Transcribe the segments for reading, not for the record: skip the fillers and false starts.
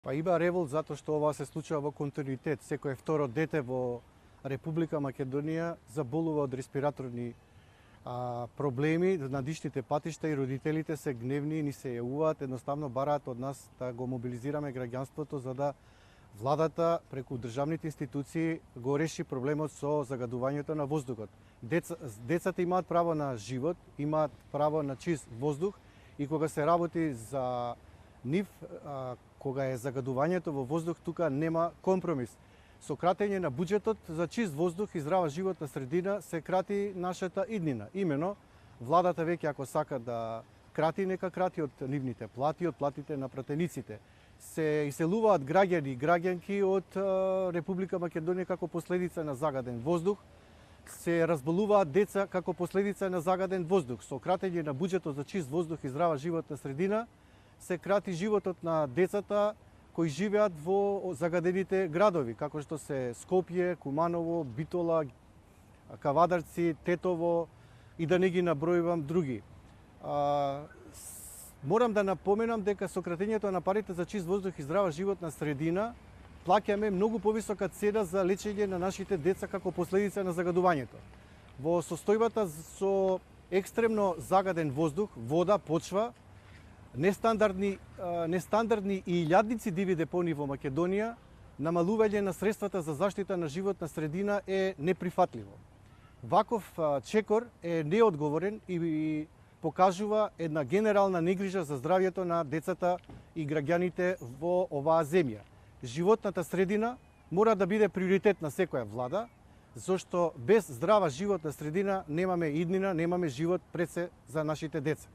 Па има револт затоа што ова се случува во континуитет. Секое второ дете во Република Македонија заболува од респираторни проблеми на дишните патишта и родителите се гневни и ни се јавуваат, едноставно бараат од нас да го мобилизираме граѓанството за да владата преку државните институции го реши проблемот со загадувањето на воздухот. Децата имаат право на живот, имаат право на чист воздух и кога се работи за нив, кога е загадувањето во воздух, тука нема компромис. Со кратење на буџетот за чист воздух и здрава животна средина се крати нашата иднина. Имено, владата веќе ако сака да крати, нека крати од нивните плати, од платите на пратениците. Се иселуваат граѓани и граѓанки од Република Македонија како последица на загаден воздух, се разболуваат деца како последица на загаден воздух. Со кратење на буџетот за чист воздух и здрава животна средина се крати животот на децата кои живеат во загадените градови, како што се Скопје, Куманово, Битола, Кавадарци, Тетово и да не ги набројувам други. Морам да напоменам дека со кратењето на парите за чист воздух и здрава животна средина плаќаме многу повисока цена за лечење на нашите деца како последица на загадувањето. Во состојбата со екстремно загаден воздух, вода, почва, нестандардни и илјадници диви депонии во Македонија, намалување на средствата за заштита на животна средина е неприфатливо. Ваков чекор е неодговорен и покажува една генерална негрижа за здравјето на децата и граѓаните во оваа земја. Животната средина мора да биде приоритет на секоја влада, зашто без здрава животна средина немаме иднина, немаме живот пред се за нашите деца.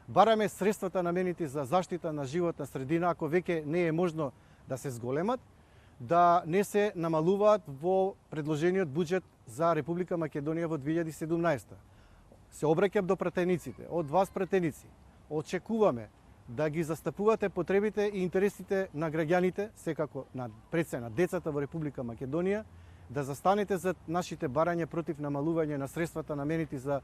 Бараме средствата наменети за заштита на животна средина, ако веќе не е можно да се зголемат, да не се намалуваат во предложениот буџет за Република Македонија во 2017. Се обраќам до пратениците, од вас пратеници, очекуваме да ги застапувате потребите и интересите на граѓаните, секако пред се на децата во Република Македонија, да застанете за нашите барања против намалување на средствата наменети за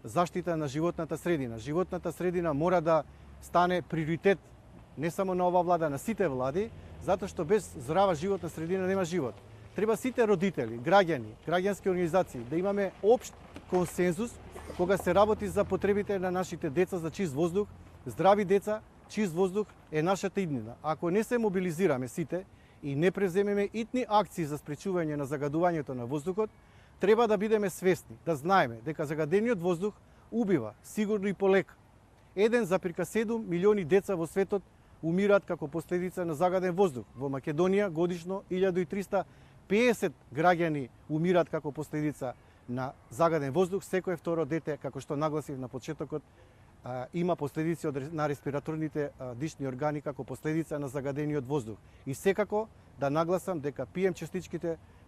заштита на животната средина. Животната средина мора да стане приоритет не само на ова влада, на сите влади, затоа што без здрава животна средина нема живот. Треба сите родители, граѓани, граѓански организации да имаме општ консензус кога се работи за потребите на нашите деца за чист воздух. Здрави деца, чист воздух е нашата иднина. Ако не се мобилизираме сите и не преземеме итни акции за спречување на загадувањето на воздухот, треба да бидеме свесни, да знаеме дека загадениот воздух убива сигурно и полека. 1,7 милиони деца во светот умираат како последица на загаден воздух. Во Македонија годишно 1350 граѓани умираат како последица на загаден воздух. Секое второ дете, како што нагласив на почетокот, има последици на респираторните дишни органи како последица на загадениот воздух. И секако да нагласам дека PM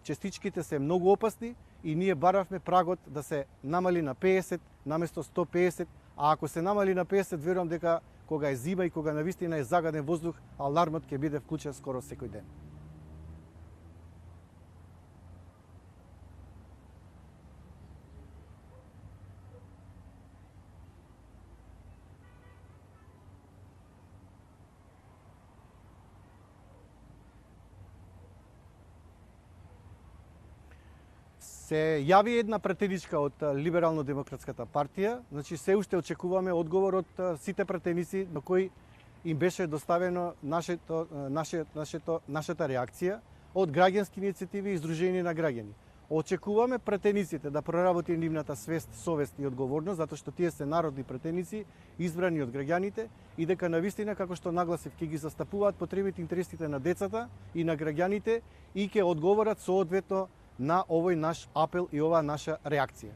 честичките се многу опасни и ние баравме прагот да се намали на 50 наместо 150, а ако се намали на 50, верувам дека кога е зима и кога навистина е загаден воздух, алармот ќе биде вклучен скоро секој ден. Се јави една пратеничка од Либерално-демократската партија, значи се уште очекуваме одговор од сите пратеници на кои им беше доставено нашата реакција од граѓански иницијативи и издружени на граѓани. Очекуваме пратениците да проработи нивната свест, совест и одговорност, затоа што тие се народни пратеници, избрани од граѓаните и дека навистина, како што нагласив, ќе ги застапуваат потребите и интересите на децата и на граѓаните и ќе одговорат соодветно на овој наш апел и оваа наша реакција.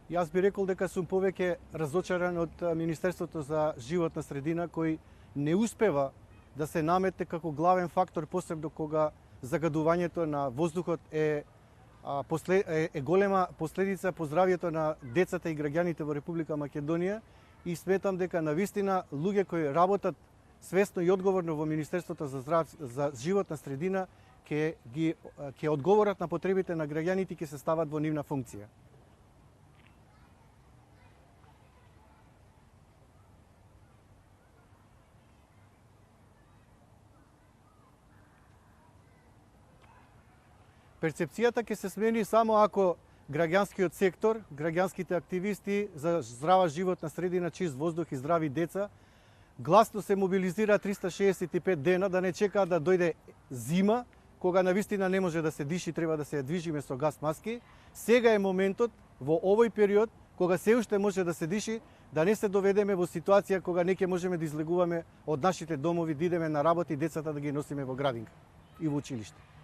Јас би рекол дека сум повеќе разочаран од Министерството за животна средина, кој не успева да се наметне како главен фактор, посебно кога загадувањето на воздухот е голема последица по здравјето на децата и граѓаните во Република Македонија и сметам дека навистина луѓе кои работат свесно и одговорно во Министерството за животна средина ќе одговорат на потребите на граѓаните и ќе се стават во нивна функција. Перцепцијата ќе се смени само ако граѓанскиот сектор, граѓанските активисти за здрава животна средина, чист воздух и здрави деца гласно се мобилизира 365 дена, да не чекаат да дојде зима, кога навистина не може да се диши, треба да се движиме со газ маски. Сега е моментот, во овој период, кога се уште може да се диши, да не се доведеме во ситуација кога не ќе можеме да излегуваме од нашите домови, да идеме на работа и децата да ги носиме во градинка и во училиште.